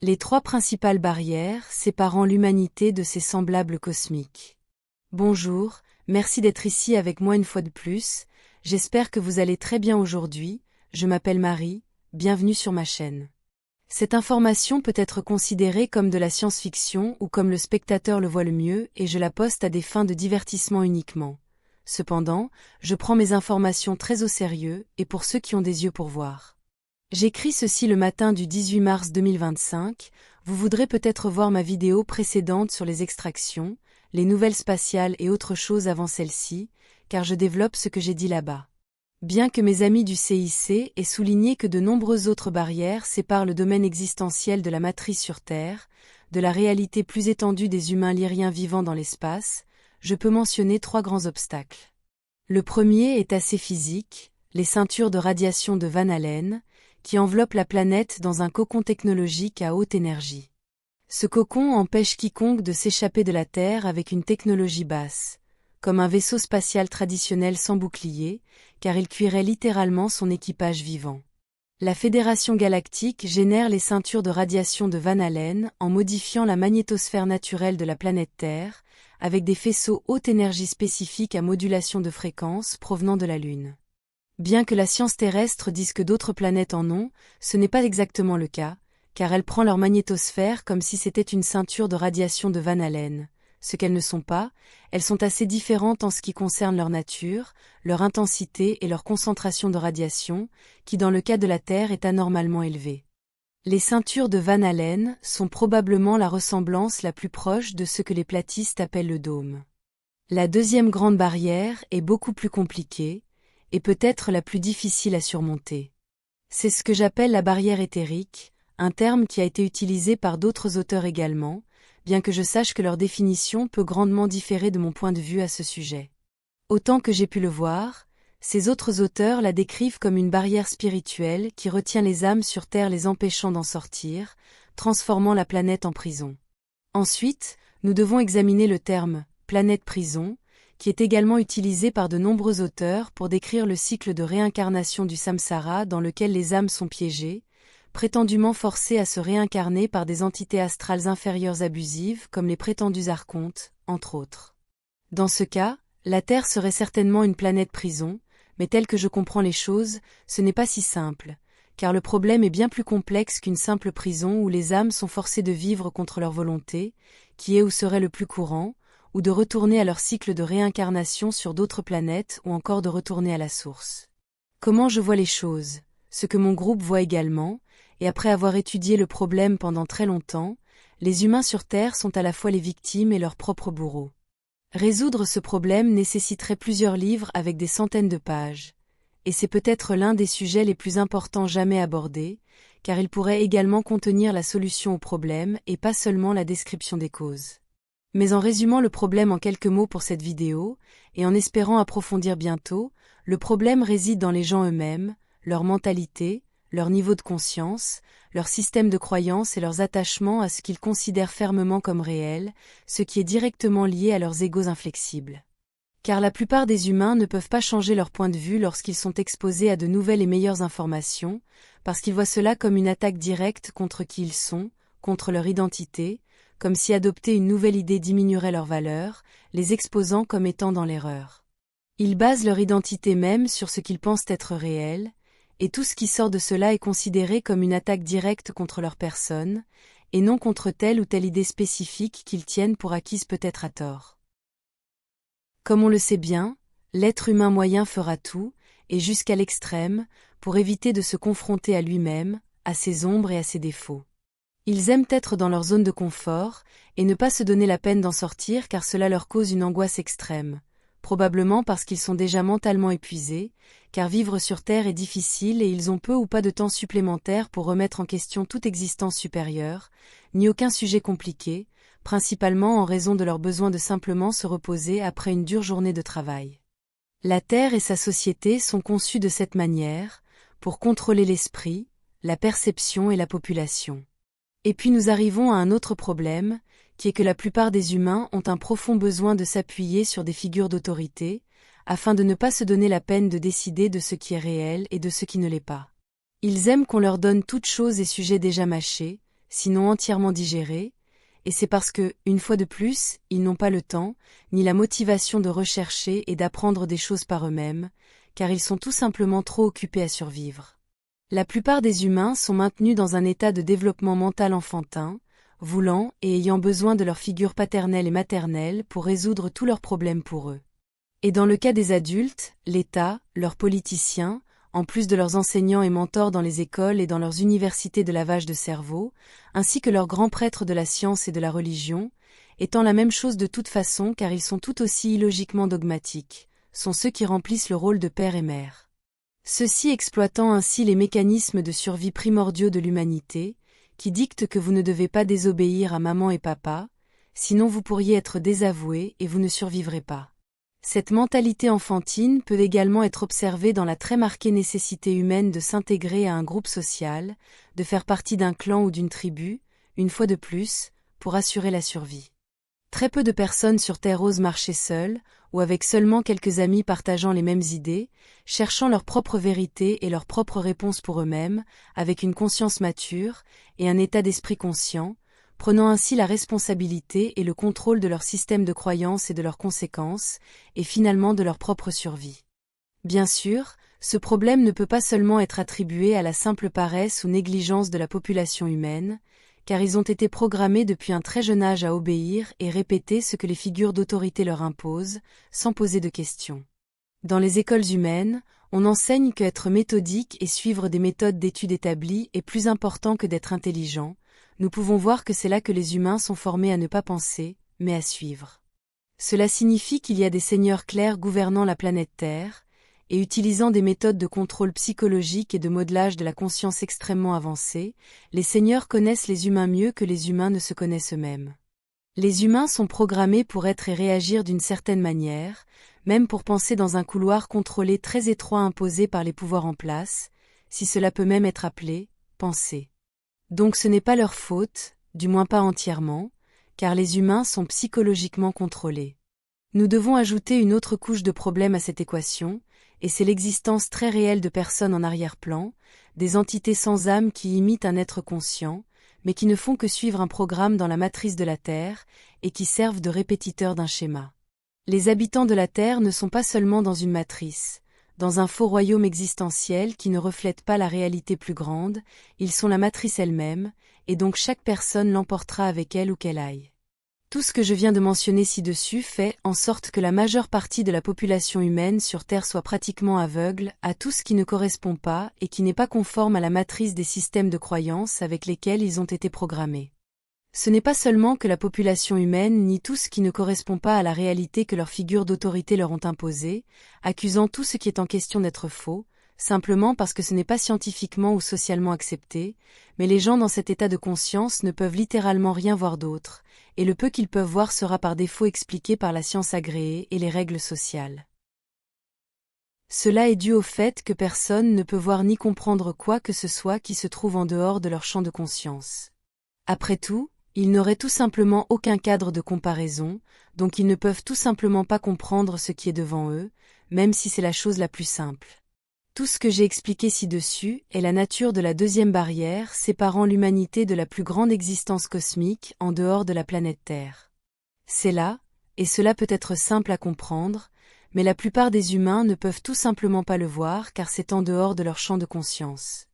Les trois principales barrières séparant l'humanité de ses semblables cosmiques. Bonjour, merci d'être ici avec moi une fois de plus, j'espère que vous allez très bien aujourd'hui, je m'appelle Marie, bienvenue sur ma chaîne. Cette information peut être considérée comme de la science-fiction ou comme le spectateur le voit le mieux et je la poste à des fins de divertissement uniquement. Cependant, je prends mes informations très au sérieux et pour ceux qui ont des yeux pour voir. J'écris ceci le matin du 18 mars 2025, vous voudrez peut-être voir ma vidéo précédente sur les extractions, les nouvelles spatiales et autres choses avant celle-ci, car je développe ce que j'ai dit là-bas. Bien que mes amis du CIC aient souligné que de nombreuses autres barrières séparent le domaine existentiel de la matrice sur Terre, de la réalité plus étendue des humains lyriens vivant dans l'espace, je peux mentionner trois grands obstacles. Le premier est assez physique, les ceintures de radiation de Van Allen, qui enveloppent la planète dans un cocon technologique à haute énergie. Ce cocon empêche quiconque de s'échapper de la Terre avec une technologie basse, comme un vaisseau spatial traditionnel sans bouclier, car il cuirait littéralement son équipage vivant. La Fédération galactique génère les ceintures de radiation de Van Allen en modifiant la magnétosphère naturelle de la planète Terre, avec des faisceaux haute énergie spécifiques à modulation de fréquence provenant de la Lune. Bien que la science terrestre dise que d'autres planètes en ont, ce n'est pas exactement le cas, car elle prend leur magnétosphère comme si c'était une ceinture de radiation de Van Allen. Ce qu'elles ne sont pas, elles sont assez différentes en ce qui concerne leur nature, leur intensité et leur concentration de radiation, qui dans le cas de la Terre est anormalement élevée. Les ceintures de Van Allen sont probablement la ressemblance la plus proche de ce que les platistes appellent le dôme. La deuxième grande barrière est beaucoup plus compliquée, et peut-être la plus difficile à surmonter. C'est ce que j'appelle la barrière éthérique, un terme qui a été utilisé par d'autres auteurs également, bien que je sache que leur définition peut grandement différer de mon point de vue à ce sujet. Autant que j'ai pu le voir, ces autres auteurs la décrivent comme une barrière spirituelle qui retient les âmes sur Terre les empêchant d'en sortir, transformant la planète en prison. Ensuite, nous devons examiner le terme « planète prison », qui est également utilisé par de nombreux auteurs pour décrire le cycle de réincarnation du samsara dans lequel les âmes sont piégées, prétendument forcées à se réincarner par des entités astrales inférieures abusives comme les prétendus archontes, entre autres. Dans ce cas, la Terre serait certainement une planète prison, mais tel que je comprends les choses, ce n'est pas si simple, car le problème est bien plus complexe qu'une simple prison où les âmes sont forcées de vivre contre leur volonté, qui est ou serait le plus courant, ou de retourner à leur cycle de réincarnation sur d'autres planètes ou encore de retourner à la source. Comment je vois les choses, ce que mon groupe voit également, et après avoir étudié le problème pendant très longtemps, les humains sur Terre sont à la fois les victimes et leurs propres bourreaux. Résoudre ce problème nécessiterait plusieurs livres avec des centaines de pages, et c'est peut-être l'un des sujets les plus importants jamais abordés, car il pourrait également contenir la solution au problème et pas seulement la description des causes. Mais en résumant le problème en quelques mots pour cette vidéo, et en espérant approfondir bientôt, le problème réside dans les gens eux-mêmes, leur mentalité, leur niveau de conscience, leur système de croyances et leurs attachements à ce qu'ils considèrent fermement comme réel, ce qui est directement lié à leurs égos inflexibles. Car la plupart des humains ne peuvent pas changer leur point de vue lorsqu'ils sont exposés à de nouvelles et meilleures informations, parce qu'ils voient cela comme une attaque directe contre qui ils sont, contre leur identité, comme si adopter une nouvelle idée diminuerait leur valeur, les exposant comme étant dans l'erreur. Ils basent leur identité même sur ce qu'ils pensent être réel, et tout ce qui sort de cela est considéré comme une attaque directe contre leur personne, et non contre telle ou telle idée spécifique qu'ils tiennent pour acquise peut-être à tort. Comme on le sait bien, l'être humain moyen fera tout, et jusqu'à l'extrême, pour éviter de se confronter à lui-même, à ses ombres et à ses défauts. Ils aiment être dans leur zone de confort, et ne pas se donner la peine d'en sortir car cela leur cause une angoisse extrême, probablement parce qu'ils sont déjà mentalement épuisés, car vivre sur Terre est difficile et ils ont peu ou pas de temps supplémentaire pour remettre en question toute existence supérieure, ni aucun sujet compliqué, principalement en raison de leur besoin de simplement se reposer après une dure journée de travail. La Terre et sa société sont conçues de cette manière, pour contrôler l'esprit, la perception et la population. Et puis nous arrivons à un autre problème, qui est que la plupart des humains ont un profond besoin de s'appuyer sur des figures d'autorité, afin de ne pas se donner la peine de décider de ce qui est réel et de ce qui ne l'est pas. Ils aiment qu'on leur donne toutes choses et sujets déjà mâchés, sinon entièrement digérés, et c'est parce que, une fois de plus, ils n'ont pas le temps, ni la motivation de rechercher et d'apprendre des choses par eux-mêmes, car ils sont tout simplement trop occupés à survivre. La plupart des humains sont maintenus dans un état de développement mental enfantin, voulant et ayant besoin de leur figure paternelle et maternelle pour résoudre tous leurs problèmes pour eux. Et dans le cas des adultes, l'État, leurs politiciens, en plus de leurs enseignants et mentors dans les écoles et dans leurs universités de lavage de cerveau, ainsi que leurs grands prêtres de la science et de la religion, étant la même chose de toute façon car ils sont tout aussi illogiquement dogmatiques, sont ceux qui remplissent le rôle de père et mère. Ceux-ci exploitant ainsi les mécanismes de survie primordiaux de l'humanité, qui dictent que vous ne devez pas désobéir à maman et papa, sinon vous pourriez être désavoué et vous ne survivrez pas. Cette mentalité enfantine peut également être observée dans la très marquée nécessité humaine de s'intégrer à un groupe social, de faire partie d'un clan ou d'une tribu, une fois de plus, pour assurer la survie. Très peu de personnes sur Terre osent marcher seules, ou avec seulement quelques amis partageant les mêmes idées, cherchant leur propre vérité et leurs propres réponses pour eux-mêmes, avec une conscience mature et un état d'esprit conscient, prenant ainsi la responsabilité et le contrôle de leur système de croyances et de leurs conséquences, et finalement de leur propre survie. Bien sûr, ce problème ne peut pas seulement être attribué à la simple paresse ou négligence de la population humaine, car ils ont été programmés depuis un très jeune âge à obéir et répéter ce que les figures d'autorité leur imposent, sans poser de questions. Dans les écoles humaines, on enseigne que être méthodique et suivre des méthodes d'études établies est plus important que d'être intelligent. Nous pouvons voir que c'est là que les humains sont formés à ne pas penser, mais à suivre. Cela signifie qu'il y a des seigneurs clairs gouvernant la planète Terre, et utilisant des méthodes de contrôle psychologique et de modelage de la conscience extrêmement avancées, les seigneurs connaissent les humains mieux que les humains ne se connaissent eux-mêmes. Les humains sont programmés pour être et réagir d'une certaine manière, même pour penser dans un couloir contrôlé très étroit imposé par les pouvoirs en place, si cela peut même être appelé « penser ». Donc ce n'est pas leur faute, du moins pas entièrement, car les humains sont psychologiquement contrôlés. Nous devons ajouter une autre couche de problème à cette équation, et c'est l'existence très réelle de personnes en arrière-plan, des entités sans âme qui imitent un être conscient, mais qui ne font que suivre un programme dans la matrice de la Terre, et qui servent de répétiteurs d'un schéma. Les habitants de la Terre ne sont pas seulement dans une matrice, dans un faux royaume existentiel qui ne reflète pas la réalité plus grande, ils sont la matrice elle-même, et donc chaque personne l'emportera avec elle où qu'elle aille. Tout ce que je viens de mentionner ci-dessus fait en sorte que la majeure partie de la population humaine sur Terre soit pratiquement aveugle à tout ce qui ne correspond pas et qui n'est pas conforme à la matrice des systèmes de croyances avec lesquels ils ont été programmés. Ce n'est pas seulement que la population humaine nie tout ce qui ne correspond pas à la réalité que leurs figures d'autorité leur ont imposée, accusant tout ce qui est en question d'être faux, simplement parce que ce n'est pas scientifiquement ou socialement accepté, mais les gens dans cet état de conscience ne peuvent littéralement rien voir d'autre, et le peu qu'ils peuvent voir sera par défaut expliqué par la science agréée et les règles sociales. Cela est dû au fait que personne ne peut voir ni comprendre quoi que ce soit qui se trouve en dehors de leur champ de conscience. Après tout, ils n'auraient tout simplement aucun cadre de comparaison, donc ils ne peuvent tout simplement pas comprendre ce qui est devant eux, même si c'est la chose la plus simple. Tout ce que j'ai expliqué ci-dessus est la nature de la deuxième barrière séparant l'humanité de la plus grande existence cosmique en dehors de la planète Terre. C'est là, et cela peut être simple à comprendre, mais la plupart des humains ne peuvent tout simplement pas le voir car c'est en dehors de leur champ de conscience.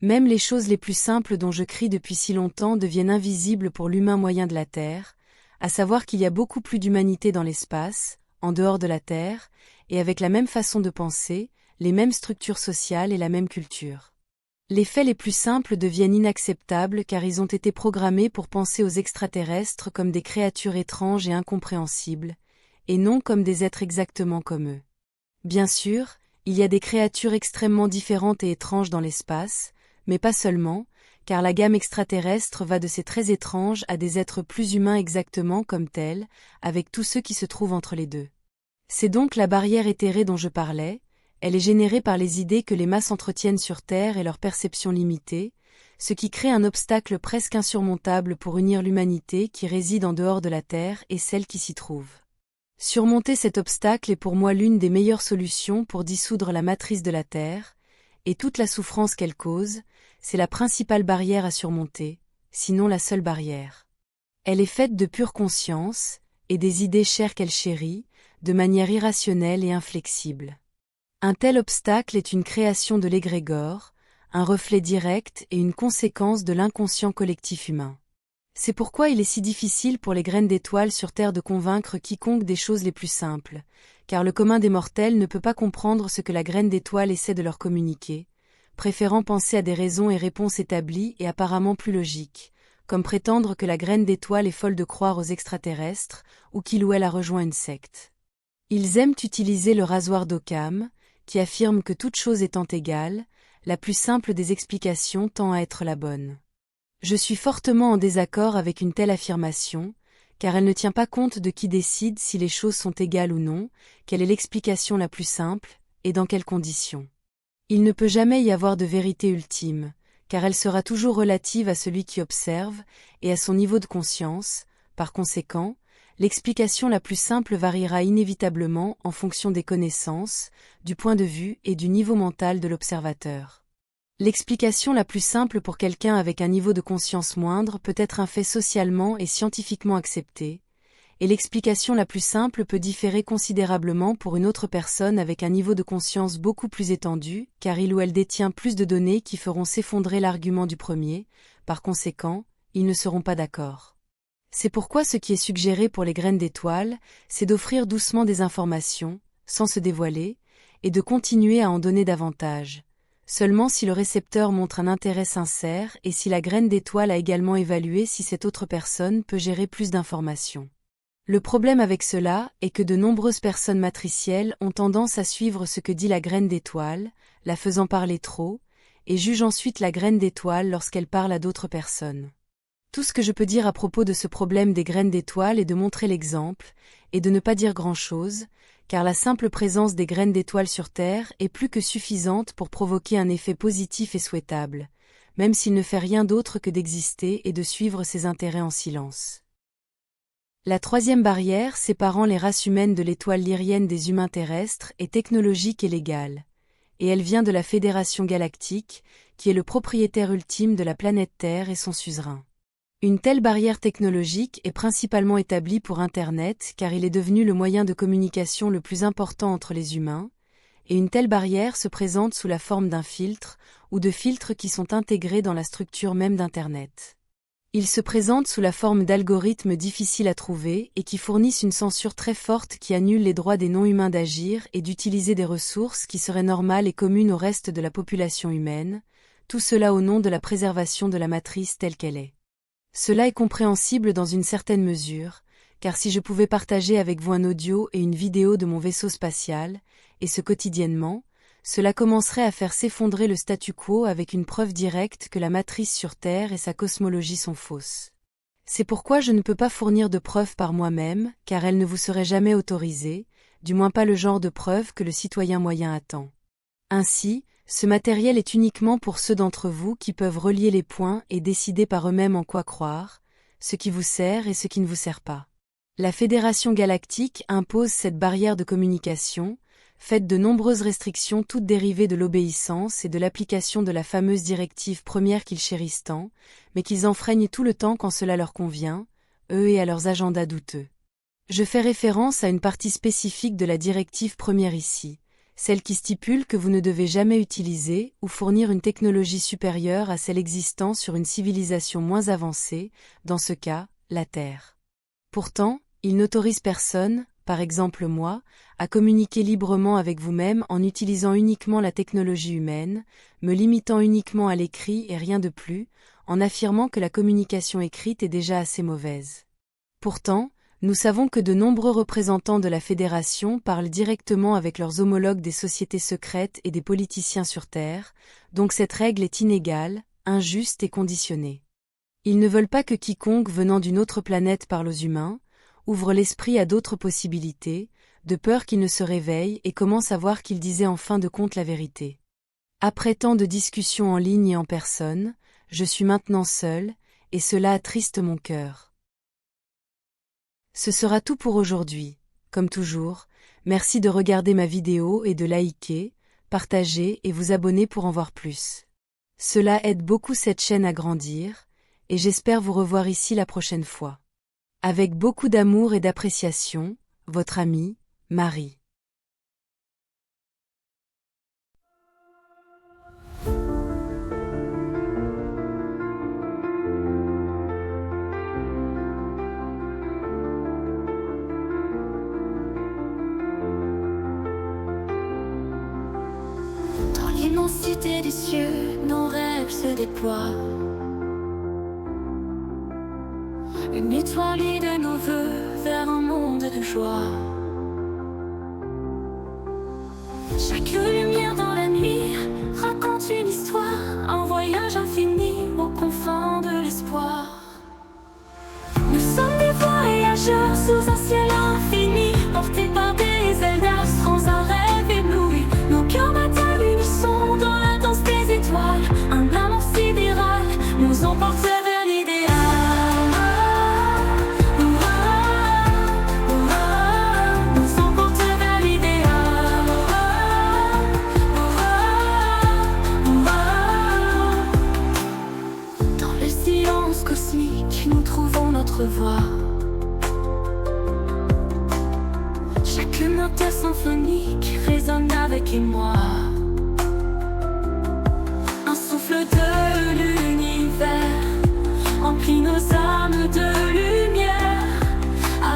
Même les choses les plus simples dont je crie depuis si longtemps deviennent invisibles pour l'humain moyen de la Terre, à savoir qu'il y a beaucoup plus d'humanité dans l'espace, en dehors de la Terre, et avec la même façon de penser, les mêmes structures sociales et la même culture. Les faits les plus simples deviennent inacceptables car ils ont été programmés pour penser aux extraterrestres comme des créatures étranges et incompréhensibles, et non comme des êtres exactement comme eux. Bien sûr, il y a des créatures extrêmement différentes et étranges dans l'espace, mais pas seulement, car la gamme extraterrestre va de ces très étranges à des êtres plus humains exactement comme tels, avec tous ceux qui se trouvent entre les deux. C'est donc la barrière éthérée dont je parlais, elle est générée par les idées que les masses entretiennent sur Terre et leur perception limitée, ce qui crée un obstacle presque insurmontable pour unir l'humanité qui réside en dehors de la Terre et celle qui s'y trouve. Surmonter cet obstacle est pour moi l'une des meilleures solutions pour dissoudre la matrice de la Terre, et toute la souffrance qu'elle cause, c'est la principale barrière à surmonter, sinon la seule barrière. Elle est faite de pure conscience, et des idées chères qu'elle chérit, de manière irrationnelle et inflexible. Un tel obstacle est une création de l'égrégore, un reflet direct et une conséquence de l'inconscient collectif humain. C'est pourquoi il est si difficile pour les graines d'étoiles sur Terre de convaincre quiconque des choses les plus simples, car le commun des mortels ne peut pas comprendre ce que la graine d'étoile essaie de leur communiquer, préférant penser à des raisons et réponses établies et apparemment plus logiques, comme prétendre que la graine d'étoile est folle de croire aux extraterrestres, ou qu'il ou elle a rejoint une secte. Ils aiment utiliser le rasoir d'Occam, qui affirme que toute chose étant égale, la plus simple des explications tend à être la bonne. Je suis fortement en désaccord avec une telle affirmation, car elle ne tient pas compte de qui décide si les choses sont égales ou non, quelle est l'explication la plus simple, et dans quelles conditions. Il ne peut jamais y avoir de vérité ultime, car elle sera toujours relative à celui qui observe, et à son niveau de conscience. Par conséquent, l'explication la plus simple variera inévitablement en fonction des connaissances, du point de vue et du niveau mental de l'observateur. L'explication la plus simple pour quelqu'un avec un niveau de conscience moindre peut être un fait socialement et scientifiquement accepté, et l'explication la plus simple peut différer considérablement pour une autre personne avec un niveau de conscience beaucoup plus étendu, car il ou elle détient plus de données qui feront s'effondrer l'argument du premier. Par conséquent, ils ne seront pas d'accord. C'est pourquoi ce qui est suggéré pour les graines d'étoiles, c'est d'offrir doucement des informations, sans se dévoiler, et de continuer à en donner davantage. Seulement si le récepteur montre un intérêt sincère et si la graine d'étoile a également évalué si cette autre personne peut gérer plus d'informations. Le problème avec cela est que de nombreuses personnes matricielles ont tendance à suivre ce que dit la graine d'étoile, la faisant parler trop, et jugent ensuite la graine d'étoile lorsqu'elle parle à d'autres personnes. Tout ce que je peux dire à propos de ce problème des graines d'étoiles est de montrer l'exemple, et de ne pas dire grand-chose, car la simple présence des graines d'étoiles sur Terre est plus que suffisante pour provoquer un effet positif et souhaitable, même s'il ne fait rien d'autre que d'exister et de suivre ses intérêts en silence. La troisième barrière séparant les races humaines de l'étoile lyrienne des humains terrestres est technologique et légale, et elle vient de la Fédération galactique, qui est le propriétaire ultime de la planète Terre et son suzerain. Une telle barrière technologique est principalement établie pour Internet car il est devenu le moyen de communication le plus important entre les humains, et une telle barrière se présente sous la forme d'un filtre ou de filtres qui sont intégrés dans la structure même d'Internet. Il se présente sous la forme d'algorithmes difficiles à trouver et qui fournissent une censure très forte qui annule les droits des non-humains d'agir et d'utiliser des ressources qui seraient normales et communes au reste de la population humaine, tout cela au nom de la préservation de la matrice telle qu'elle est. Cela est compréhensible dans une certaine mesure, car si je pouvais partager avec vous un audio et une vidéo de mon vaisseau spatial, et ce quotidiennement, cela commencerait à faire s'effondrer le statu quo avec une preuve directe que la matrice sur Terre et sa cosmologie sont fausses. C'est pourquoi je ne peux pas fournir de preuves par moi-même, car elles ne vous seraient jamais autorisées, du moins pas le genre de preuves que le citoyen moyen attend. Ainsi, ce matériel est uniquement pour ceux d'entre vous qui peuvent relier les points et décider par eux-mêmes en quoi croire, ce qui vous sert et ce qui ne vous sert pas. La Fédération galactique impose cette barrière de communication, faite de nombreuses restrictions toutes dérivées de l'obéissance et de l'application de la fameuse directive première qu'ils chérissent tant, mais qu'ils enfreignent tout le temps quand cela leur convient, eux et à leurs agendas douteux. Je fais référence à une partie spécifique de la directive première ici, celle qui stipule que vous ne devez jamais utiliser ou fournir une technologie supérieure à celle existant sur une civilisation moins avancée, dans ce cas, la Terre. Pourtant, il n'autorise personne, par exemple moi, à communiquer librement avec vous-même en utilisant uniquement la technologie humaine, me limitant uniquement à l'écrit et rien de plus, en affirmant que la communication écrite est déjà assez mauvaise. Pourtant, nous savons que de nombreux représentants de la Fédération parlent directement avec leurs homologues des sociétés secrètes et des politiciens sur Terre, donc cette règle est inégale, injuste et conditionnée. Ils ne veulent pas que quiconque venant d'une autre planète parle aux humains, ouvre l'esprit à d'autres possibilités, de peur qu'ils ne se réveillent et commencent à voir qu'ils disaient en fin de compte la vérité. Après tant de discussions en ligne et en personne, je suis maintenant seul, et cela attriste mon cœur. Ce sera tout pour aujourd'hui. Comme toujours, merci de regarder ma vidéo et de liker, partager et vous abonner pour en voir plus. Cela aide beaucoup cette chaîne à grandir, et j'espère vous revoir ici la prochaine fois. Avec beaucoup d'amour et d'appréciation, votre amie, Marie. Dans l'immensité des cieux, nos rêves se déploient. Une étoile guide nos voeux vers un monde de joie. Chaque lumière dans la nuit raconte une histoire, un voyage infini aux confins de l'espoir. Nous sommes des voyageurs sous un ciel infini, portés par des ailes d'astres, un rêve ébloui. Nos cœurs battent à l'unisson dans la danse des étoiles. Un amour sidéral nous emporte vers l'idéal. Nous emporte vers l'idéal. Dans le silence cosmique, nous trouvons notre voie. Chaque note symphonique résonne avec émoi. Un souffle de l'univers emplit nos âmes de lumière.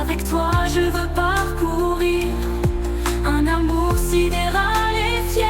Avec toi je veux parcourir un amour sidéral et fier.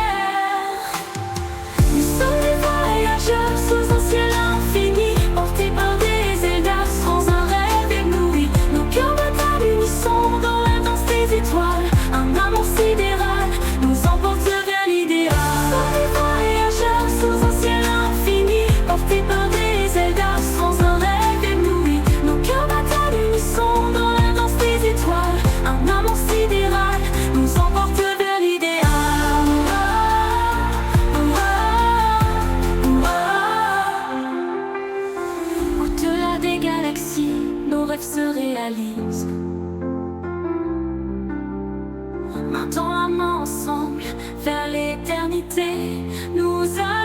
Nous sommes des voyageurs sous un ciel infini, portés par des ailes d'astres, un rêve ébloui. Nos cœurs battent à l'unisson dans la danse des étoiles. Un amour sidéral nous emporte vers l'idéal. Nous sommes des voyageurs sous un ciel infini, portés par des ailes d'astres, un rêve ébloui. Nos cœurs battent à l'unisson dans la danse des étoiles. Un amour sidéral nous emporte vers l'idéal. Au-delà des galaxies, nos rêves se réalisent. Main dans la main ensemble, vers l'éternité, nous allons.